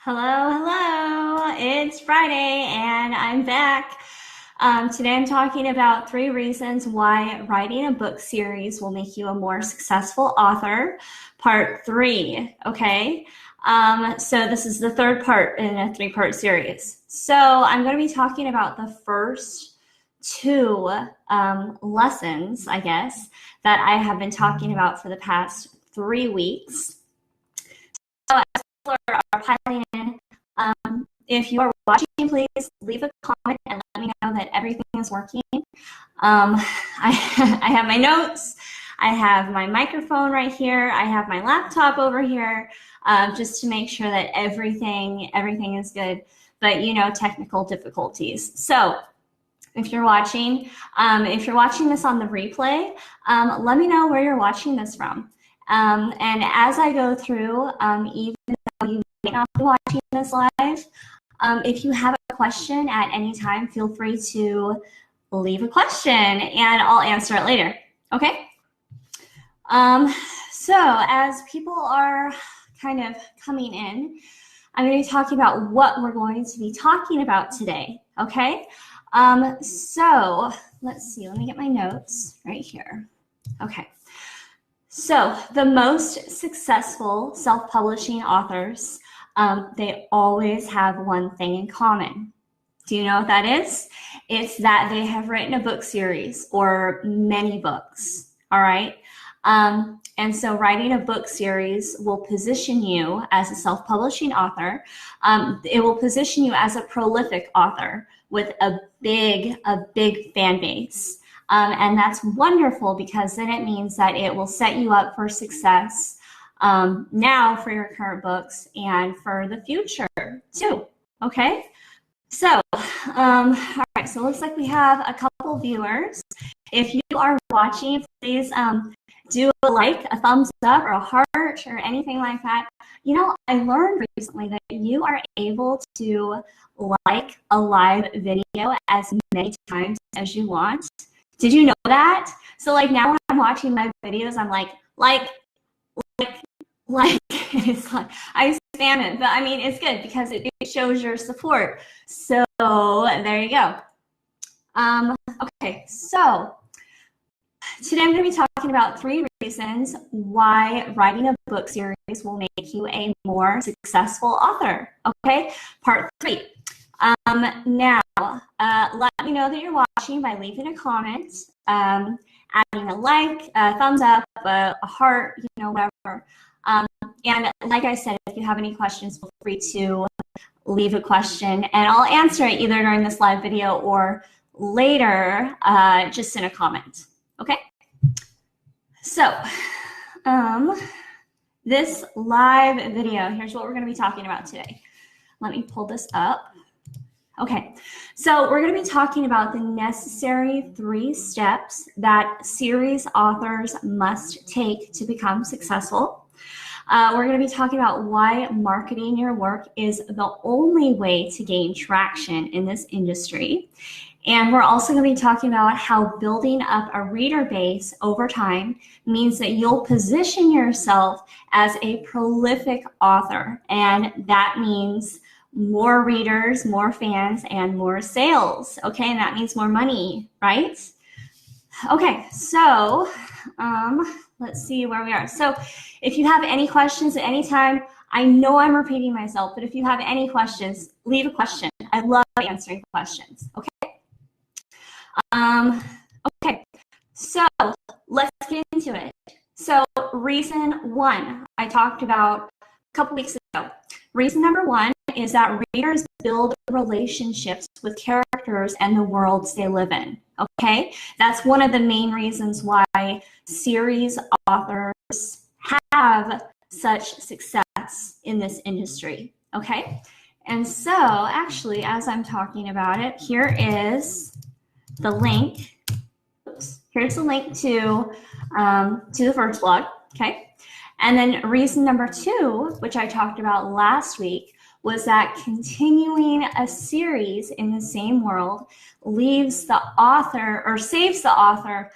Hello, hello. It's Friday and I'm back. Today I'm talking about 3 reasons why writing a book series will make you a more successful author, part 3, okay? So this is the third part in a 3-part series. So I'm going to be talking about the first 2 lessons, I guess, that I have been talking about for the past 3 weeks. So as people are piling in, if you are watching, please leave a comment and let me know that everything is working. I have my notes. I have my microphone right here. I have my laptop over here, just to make sure that everything is good. But technical difficulties. So if you're watching this on the replay, let me know where you're watching this from. And as I go through, even though you might not be watching this live, if you have a question at any time, feel free to leave a question and I'll answer it later. Okay? So as people are kind of coming in, I'm going to be talking about what we're going to be talking about today. Okay? So let's see. Let me get my notes right here. Okay. So the most successful self-publishing authors, they always have one thing in common. Do you know what that is? It's that they have written a book series or many books, all right? And so writing a book series will position you as a self-publishing author. It will position you as a prolific author with a big fan base. And that's wonderful because then it means that it will set you up for success now for your current books and for the future too, okay? So, all right, so it looks like we have a couple viewers. If you are watching, please do a like, a thumbs up, or a heart, or anything like that. You know, I learned recently that you are able to like a live video as many times as you want. Did you know that? So like now when I'm watching my videos, I'm like, it's like, I spam it, but I mean, it's good because it shows your support. So there you go. Okay, so today I'm going to be talking about 3 reasons why writing a book series will make you a more successful author. Okay, part 3. Now, let me know that you're watching by leaving a comment, adding a like, a thumbs up, a heart, whatever. And like I said, if you have any questions, feel free to leave a question, and I'll answer it either during this live video or later, just in a comment. Okay? So, this live video, here's what we're going to be talking about today. Let me pull this up. Okay, so we're going to be talking about the necessary 3 steps that series authors must take to become successful. We're going to be talking about why marketing your work is the only way to gain traction in this industry. And we're also going to be talking about how building up a reader base over time means that you'll position yourself as a prolific author. And that means more readers, more fans, and more sales. Okay, and that means more money, right? Okay, so let's see where we are. So if you have any questions at any time, I know I'm repeating myself, but if you have any questions, leave a question. I love answering questions, okay? Okay, so let's get into it. So reason 1, I talked about a couple weeks ago. Reason number 1 is that readers build relationships with characters and the worlds they live in, okay? That's one of the main reasons why series authors have such success in this industry, okay? And so, actually, as I'm talking about it, here is the link. Oops. Here's the link to the first blog, okay? And then reason number 2, which I talked about last week, was that continuing a series in the same world leaves the author or saves the author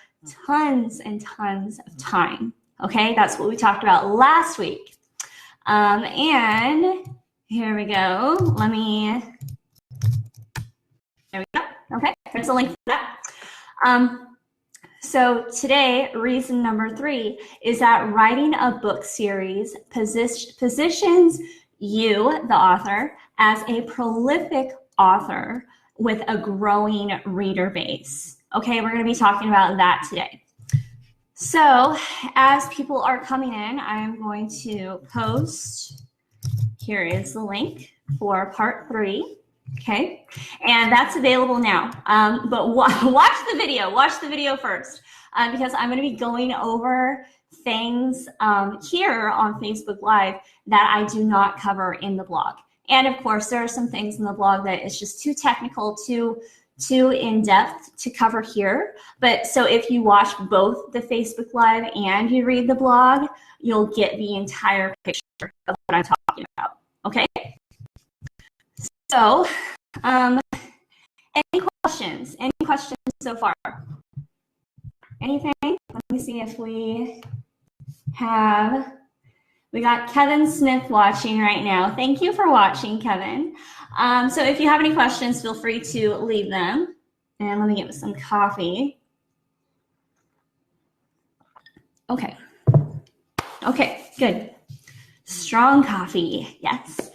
tons and tons of time. Okay, that's what we talked about last week. And Here we go. There we go. Okay, there's a link for that. So today, reason number 3 is that writing a book series positions you, the author, as a prolific author with a growing reader base. Okay, we're going to be talking about that today. So as people are coming in, I'm going to post, here is the link for part 3. Okay, and that's available now. But watch the video first, because I'm going to be going over things here on Facebook Live that I do not cover in the blog. And of course, there are some things in the blog that is just too technical, too in-depth to cover here. But so if you watch both the Facebook Live and you read the blog, you'll get the entire picture of what I'm talking about. Okay? So, any questions? Any questions so far? Anything? Let me see if we got Kevin Smith watching right now. Thank you for watching, Kevin. So if you have any questions, feel free to leave them. And let me get some coffee. Okay. Okay, good. Strong coffee, yes.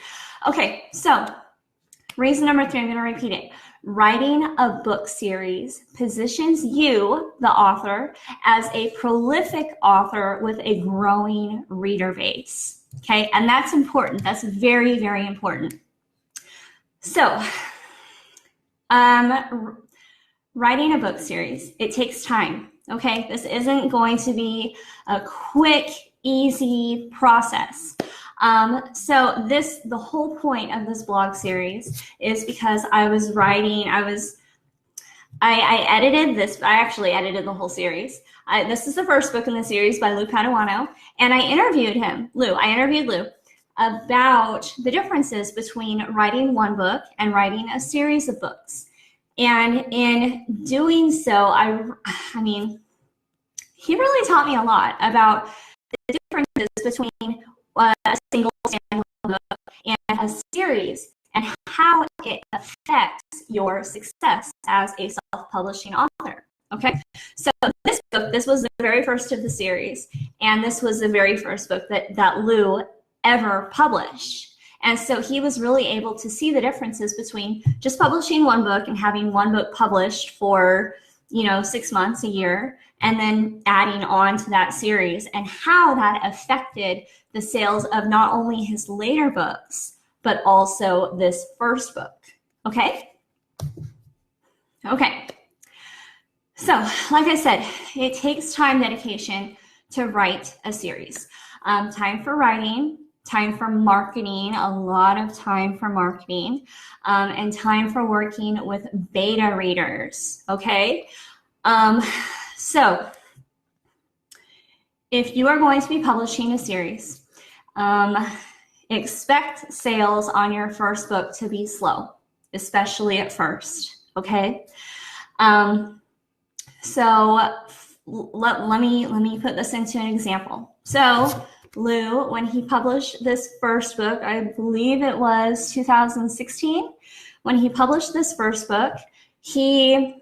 Okay, so reason number 3, I'm going to repeat it. Writing a book series positions you, the author, as a prolific author with a growing reader base. Okay, and that's important. That's very, very important. So, writing a book series, it takes time. Okay, this isn't going to be a quick, easy process. So the whole point of this blog series is because I was writing, I edited this, I actually edited the whole series. This is the first book in the series by Lou Paduano, and I interviewed Lou about the differences between writing one book and writing a series of books. And in doing so, I mean, he really taught me a lot about the differences between a single standalone book and a series, and how it affects your success as a self-publishing author. Okay, so this was the very first of the series, and this was the very first book that Lou ever published. And so he was really able to see the differences between just publishing one book and having one book published for 6 months, a year, and then adding on to that series, and how that affected the sales of not only his later books, but also this first book. Okay? Okay. So, like I said, it takes time, dedication to write a series. Time for writing, time for marketing, a lot of time for marketing, and time for working with beta readers. Okay? So, if you are going to be publishing a series, expect sales on your first book to be slow, especially at first, okay? So let me put this into an example. So Lou, when he published this first book, I believe it was 2016, when he published this first book, he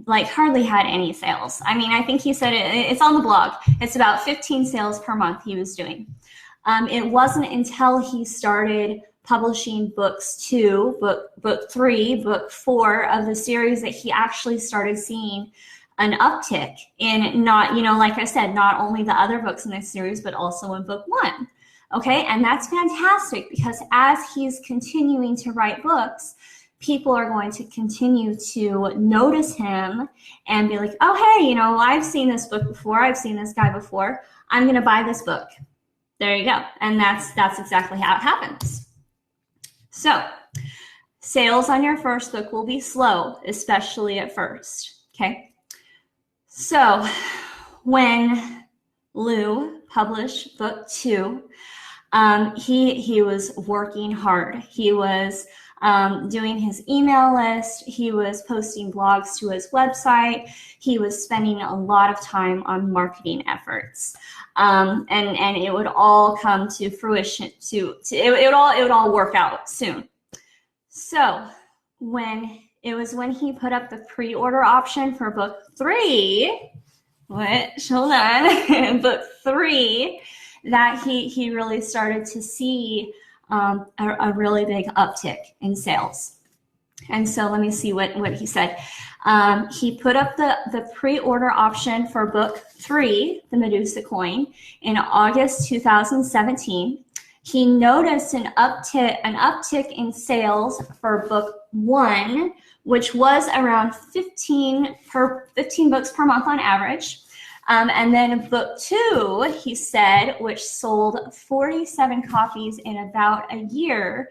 hardly had any sales. I mean, I think he said it's on the blog. It's about 15 sales per month he was doing. It wasn't until he started publishing books 2, book 3, book 4 of the series that he actually started seeing an uptick in, not, like I said, not only the other books in this series, but also in book 1. Okay, and that's fantastic, because as he's continuing to write books, people are going to continue to notice him and be like, oh, hey, I've seen this book before. I've seen this guy before. I'm going to buy this book. There you go. And that's exactly how it happens. So sales on your first book will be slow, especially at first. Okay. So when Lou published book 2, he was working hard. He was doing his email list. He was posting blogs to his website. He was spending a lot of time on marketing efforts. And it would all come to fruition. It would all work out soon. So when he put up the pre-order option for book 3, hold on, book 3, that he really started to see a really big uptick in sales. And so let me see what he said. He put up the pre-order option for book 3, the Medusa coin, in August 2017. He noticed an uptick in sales for book 1, which was around 15 books per month on average. And then book 2, he said, which sold 47 copies in about a year,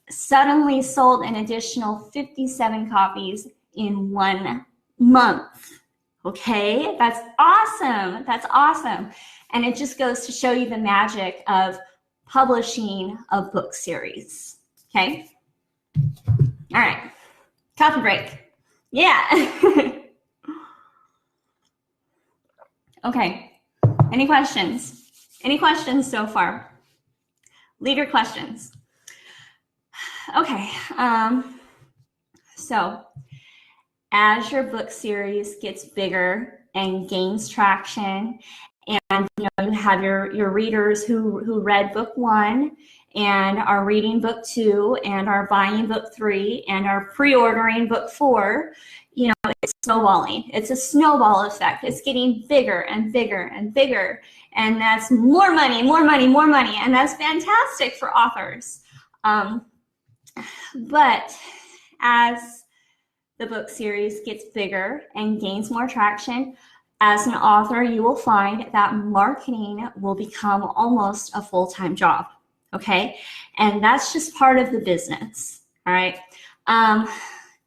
suddenly sold an additional 57 copies in 1 month. Okay, that's awesome. That's awesome. And it just goes to show you the magic of publishing a book series. Okay. All right. Coffee break. Yeah. Okay. Any questions? Any questions so far? Leave your questions. Okay. So as your book series gets bigger and gains traction, and you have your readers who read book 1 and are reading book 2 and are buying book 3 and are pre-ordering book 4, it's snowballing. It's a snowball effect. It's getting bigger and bigger and bigger. And that's more money, more money, more money. And that's fantastic for authors. But as the book series gets bigger and gains more traction, as an author, you will find that marketing will become almost a full-time job, okay? And that's just part of the business, all right?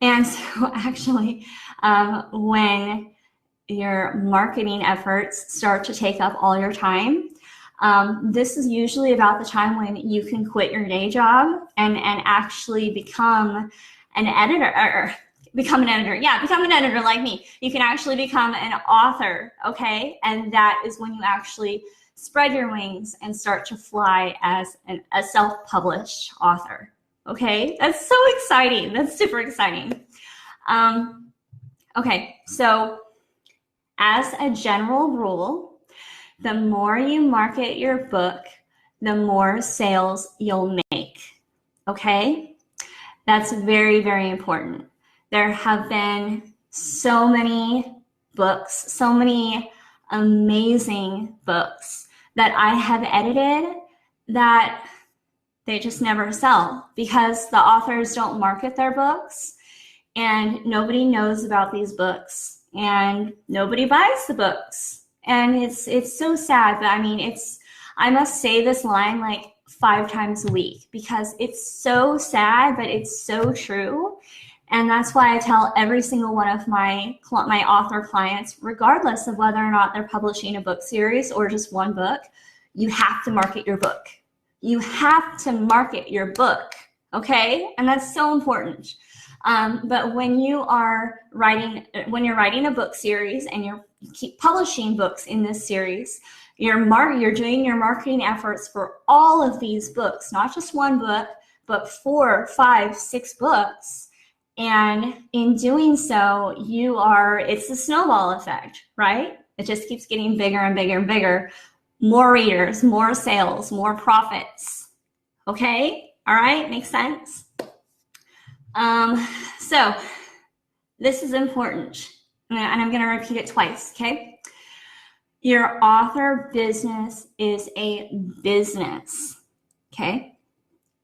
And so actually, when your marketing efforts start to take up all your time, this is usually about the time when you can quit your day job and actually become an editor, become an editor like me. You can actually become an author, okay? And that is when you actually spread your wings and start to fly as a self-published author, okay? That's so exciting. That's super exciting. Okay, so as a general rule, the more you market your book, the more sales you'll make, okay? That's very, very important. There have been so many books, so many amazing books that I have edited that they just never sell because the authors don't market their books and nobody knows about these books and nobody buys the books. And it's so sad, but I must say this line like 5 times a week because it's so sad, but it's so true. And that's why I tell every single one of my author clients, regardless of whether or not they're publishing a book series or just one book, you have to market your book. You have to market your book, okay? And that's so important. But when you're writing a book series and you keep publishing books in this series, you're doing your marketing efforts for all of these books, not just one book, but 4, 5, 6 books. And in doing so, it's the snowball effect, right? It just keeps getting bigger and bigger and bigger. More readers, more sales, more profits. Okay? All right? Makes sense? So this is important. And I'm going to repeat it twice, okay? Your author business is a business, okay?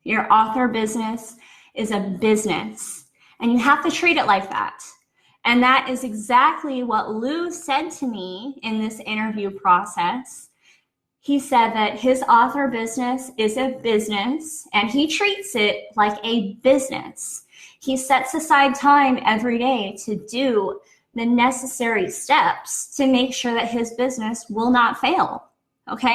Your author business is a business. And you have to treat it like that. And that is exactly what Lou said to me in this interview process. He said that his author business is a business and he treats it like a business. He sets aside time every day to do the necessary steps to make sure that his business will not fail, okay?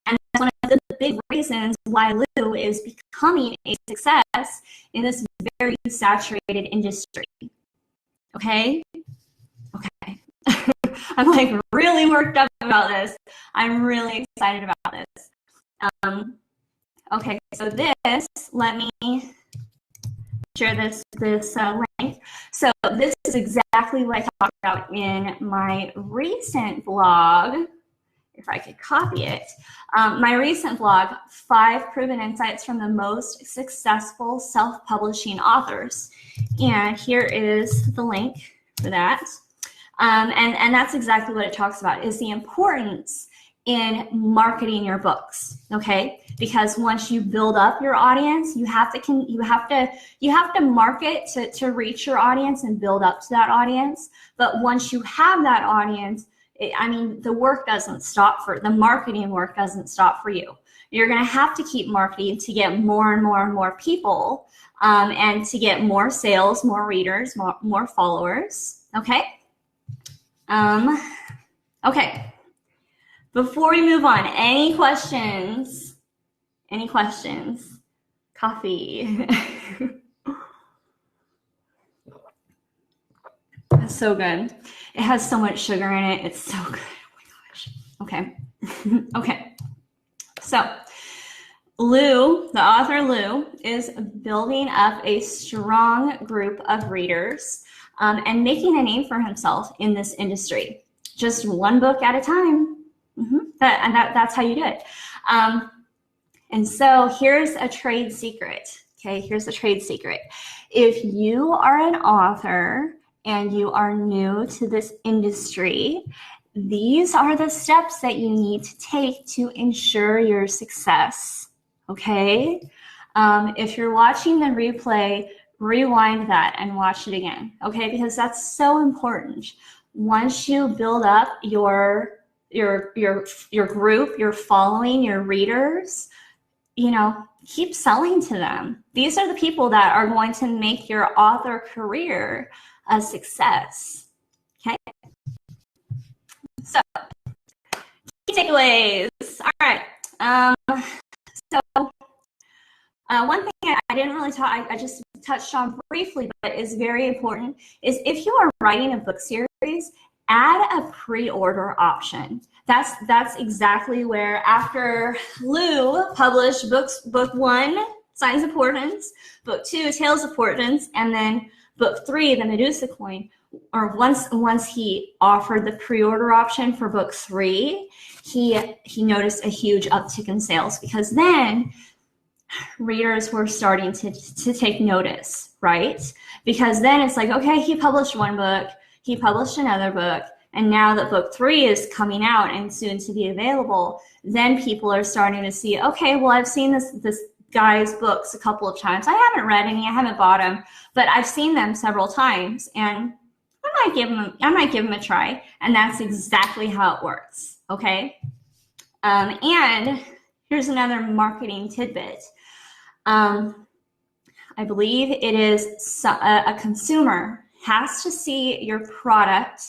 And that's one of the big reasons why Lou is becoming a success in this very saturated industry. Okay? Okay. I'm like really worked up about this. I'm really excited about this. Okay, so this, let me share this link. So this is exactly what I talked about in my recent blog. If I could copy it. My recent blog, 5 Proven Insights from the Most Successful Self-Publishing Authors. And here is the link for that. And that's exactly what it talks about, is the importance in marketing your books, okay? Because once you build up your audience, you have to market to reach your audience and build up to that audience. But once you have that audience, the work doesn't stop the marketing work doesn't stop for you. You're going to have to keep marketing to get more and more and more people, and to get more sales, more readers, more followers. Okay. Okay. Before we move on, any questions? Any questions? Coffee. It's so good. It has so much sugar in it. It's so good. Oh my gosh. Okay. Okay. So Lou, the author Lou, is building up a strong group of readers, and making a name for himself in this industry. Just one book at a time. That's how you do it. And so here's a trade secret. Okay, here's a trade secret. If you are an author and you are new to this industry, these are the steps that you need to take to ensure your success. Okay? If you're watching the replay, rewind that and watch it again. Okay? Because that's so important. Once you build up your group, your following, your readers, keep selling to them. These are the people that are going to make your author career a success. Okay? So, key takeaways. All right. One thing I didn't really talk, I just touched on briefly, but is very important, is if you are writing a book series, add a pre-order option. That's exactly where, after Lou published book 1, Signs of Importance, book 2, Tales of Importance, and then book 3, The Medusa Coin, or once he offered the pre-order option for book 3, he noticed a huge uptick in sales, because then readers were starting to take notice, right? Because then it's like, okay, he published one book, he published another book, and now that book 3 is coming out and soon to be available, then people are starting to see, okay, well, I've seen this guy's books a couple of times. I haven't read any, I haven't bought them, but I've seen them several times, and I might give them a try. And that's exactly how it works. Okay. And here's another marketing tidbit. I believe it is a consumer has to see your product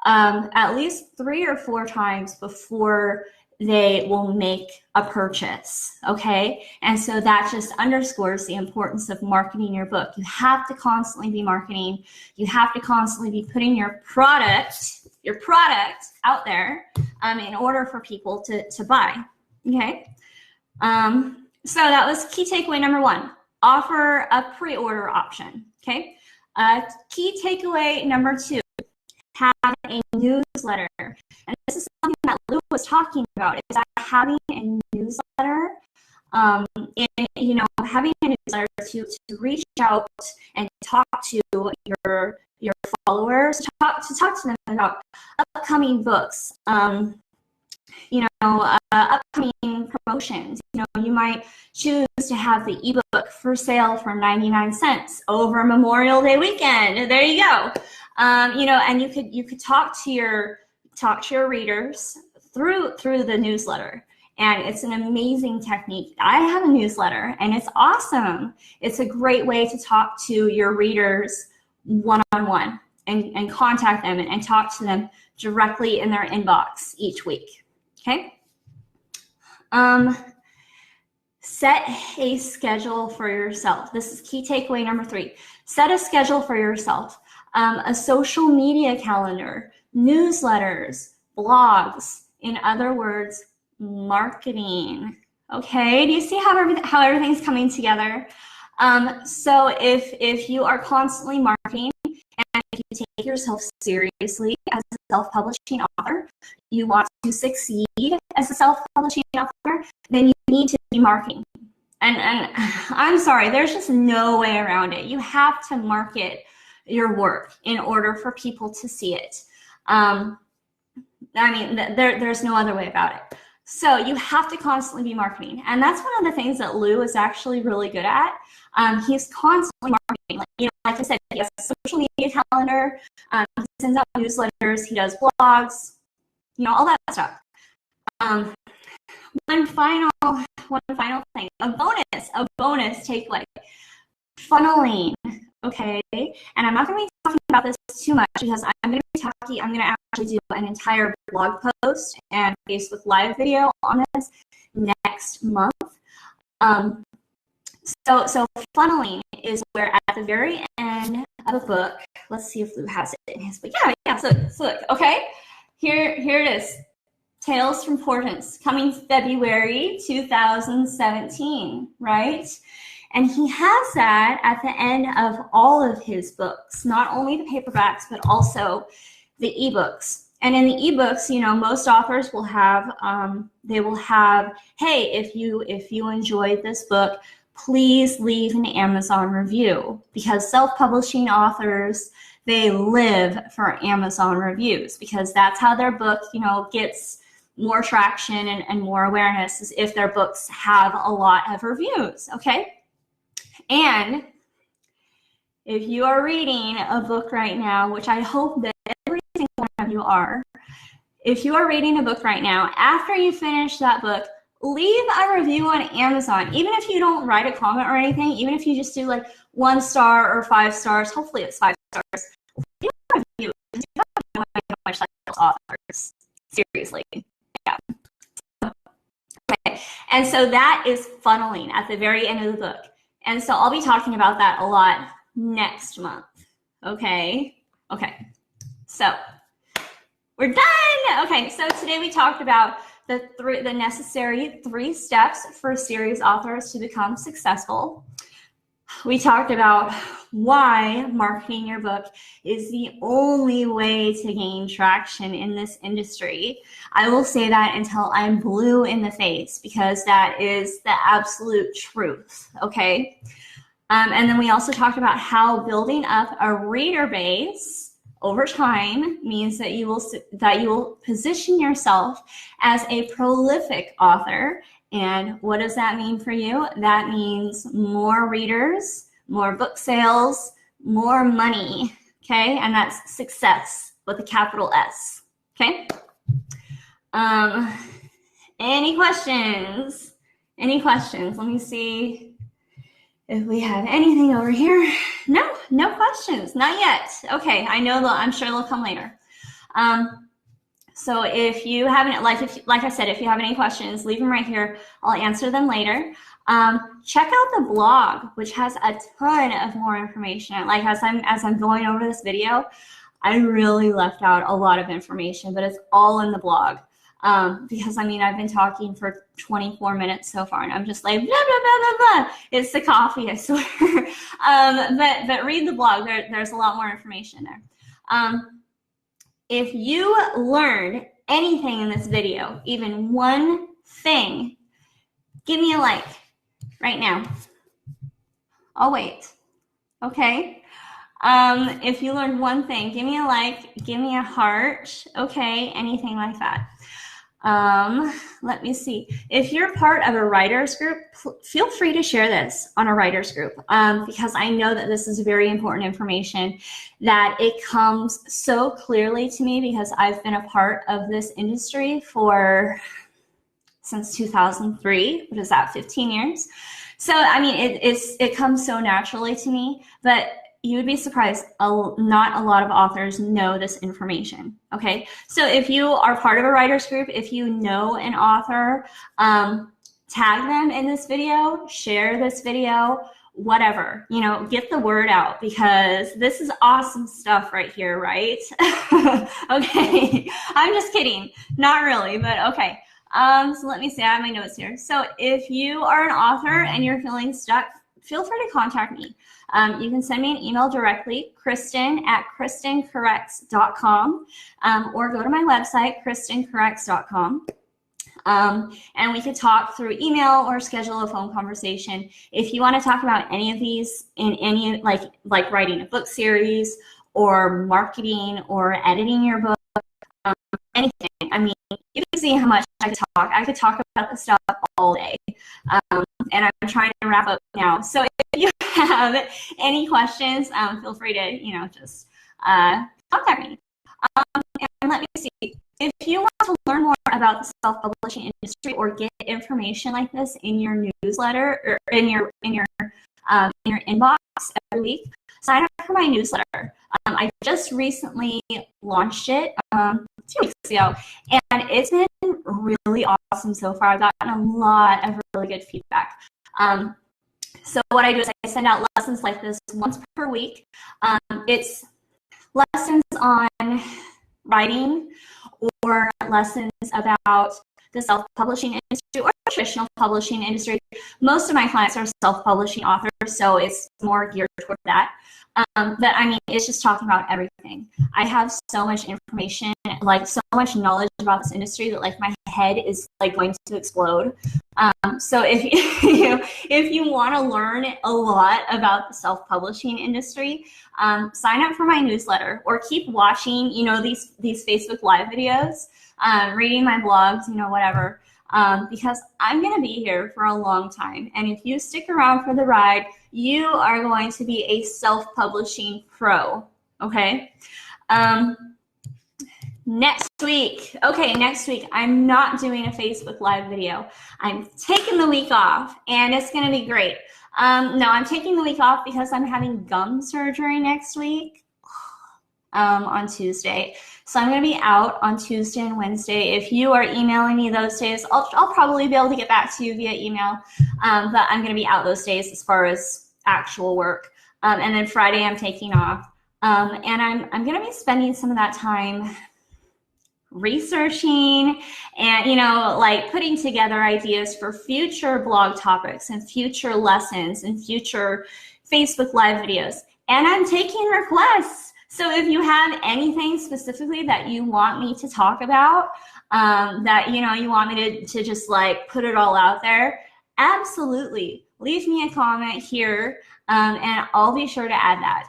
at least 3 or 4 times before they will make a purchase, okay? And so that just underscores the importance of marketing your book. You have to constantly be marketing. You have to constantly be putting your product out there in order for people to buy, okay? So that was key takeaway number 1, offer a pre-order option, okay? Key takeaway number 2, have a newsletter. And this is something that Lou was talking about, is that having a newsletter, having a newsletter to reach out and talk to your followers, to talk to them about upcoming books, upcoming promotions. You might choose to have the ebook for sale for 99 cents over Memorial Day weekend. There you go. And you could talk to your readers through the newsletter. And it's an amazing technique. I have a newsletter, and it's awesome. It's a great way to talk to your readers one-on-one and contact them and talk to them directly in their inbox each week. Okay. Set a schedule for yourself. This is key takeaway number 3. Set a schedule for yourself. A social media calendar, newsletters, blogs. In other words, marketing. Okay, do you see how everything's coming together? So if you are constantly marketing, and if you take yourself seriously as a self-publishing author, you want to succeed as a self-publishing author, then you need to be marketing. And I'm sorry, there's just no way around it. You have to market your work in order for people to see it. I mean, there's no other way about it. So you have to constantly be marketing. And that's one of the things that Lou is actually really good at. He's constantly marketing. Like I said, he has a social media calendar. He sends out newsletters. He does blogs, all that stuff. One final thing, a bonus takeaway, funneling. Okay, and I'm not going to be talking about this too much because I'm going to actually do an entire blog post and Facebook Live video on this next month. So funneling is where at the very end of a book, let's see if Lou has it in his book. Yeah. So look, okay, here it is. Tales from Portents, coming February 2017, right? And he has that at the end of all of his books, not only the paperbacks, but also the ebooks. And in the ebooks, most authors will have, hey, if you enjoyed this book, please leave an Amazon review, because self-publishing authors, they live for Amazon reviews, because that's how their book, gets more traction and more awareness, is if their books have a lot of reviews, okay? And if you are reading a book right now, which I hope that every single one of you are, if you are reading a book right now, after you finish that book, leave a review on Amazon. Even if you don't write a comment or anything, even if you just do like 1 star or 5 stars, hopefully it's 5 stars, leave a review. You don't know how much like those authors. Seriously. Yeah. Okay. And so that is funneling at the very end of the book. And so I'll be talking about that a lot next month. Okay. So we're done. Okay. So today we talked about the necessary 3 steps for series authors to become successful. We talked about why marketing your book is the only way to gain traction in this industry. I will say that until I'm blue in the face, because that is the absolute truth, okay? And then we also talked about how building up a reader base over time means that you will position yourself as a prolific author. And what does that mean for you? That means more readers, more book sales, more money, okay? And that's success with a capital S, okay? Any questions? Let me see if we have anything over here. No questions, not yet. Okay, I know I'm sure they'll come later. So if you haven't, like I said, if you have any questions, leave them right here. I'll answer them later. Check out the blog, which has a ton of more information. Like as I'm going over this video, I really left out a lot of information, but it's all in the blog. Because I've been talking for 24 minutes so far, and I'm just like blah blah blah blah blah. It's the coffee, I swear. But read the blog. There's a lot more information there. If you learned anything in this video, even one thing, give me a like right now. I'll wait. Okay. If you learned one thing, give me a like, give me a heart. Okay. Anything like that. Let me see. If you're part of a writers group, feel free to share this on a writers group, because I know that this is very important information, that it comes so clearly to me because I've been a part of this industry since 2003, which is that 15 years. So, it comes so naturally to me, but you would be surprised, not a lot of authors know this information, okay? So if you are part of a writer's group, if you know an author, tag them in this video, share this video, whatever, you know, get the word out, because this is awesome stuff right here, right? Okay, I'm just kidding. Not really, but okay. So let me see, I have my notes here. So if you are an author and you're feeling stuck, feel free to contact me. You can send me an email directly, Kristen@KristenCorrects.com, or go to my website, KristenCorrects.com. And we could talk through email or schedule a phone conversation. If you want to talk about any of these in any, like writing a book series or marketing or editing your book, anything. I mean, you can see how much I could talk. I could talk about this stuff all day. And I'm trying to wrap up now. So if you have any questions, feel free to, you know, just contact me. And let me see. If you want to learn more about the self-publishing industry or get information like this in your newsletter or in your inbox every week, sign up for my newsletter. I just recently launched it 2 weeks ago, and it's been really awesome so far. I've gotten a lot of really good feedback. So what I do is I send out lessons like this once per week. It's lessons on writing or lessons about the self-publishing industry or traditional publishing industry. Most of my clients are self-publishing authors, so it's more geared toward that. But I mean, it's just talking about everything. I have so much information, like so much knowledge about this industry that like my head is like going to explode. So if you want to learn a lot about the self-publishing industry, sign up for my newsletter or keep watching, you know, these Facebook Live videos, reading my blogs, you know, whatever. Because I'm going to be here for a long time. And if you stick around for the ride, you are going to be a self-publishing pro, okay? Next week, I'm not doing a Facebook Live video. I'm taking the week off, and it's going to be great. No, I'm taking the week off because I'm having gum surgery next week on Tuesday. So I'm going to be out on Tuesday and Wednesday. If you are emailing me those days, I'll probably be able to get back to you via email. But I'm going to be out those days as far as actual work. And then Friday I'm taking off. And I'm going to be spending some of that time researching and, you know, like putting together ideas for future blog topics and future lessons and future Facebook Live videos. And I'm taking requests. So if you have anything specifically that you want me to talk about, that, you know, you want me to just like put it all out there, absolutely. Leave me a comment here, and I'll be sure to add that.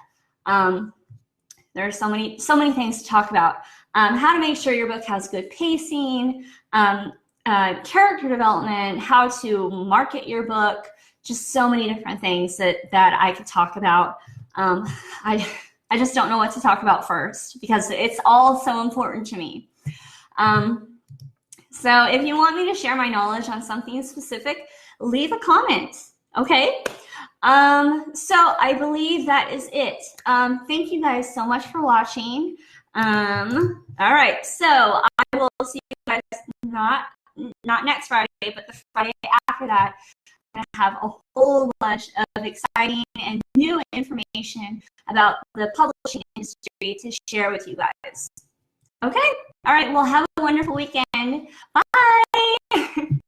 There's so many things to talk about. How to make sure your book has good pacing, character development, how to market your book, just so many different things that I could talk about. I just don't know what to talk about first because it's all so important to me. So if you want me to share my knowledge on something specific, leave a comment, okay? So I believe that is it. Thank you guys so much for watching. All right, so I will see you guys not next Friday, but the Friday after that. I'm going to have a whole bunch of exciting and new information about the publishing industry to share with you guys. Okay? All right, well, have a wonderful weekend. Bye!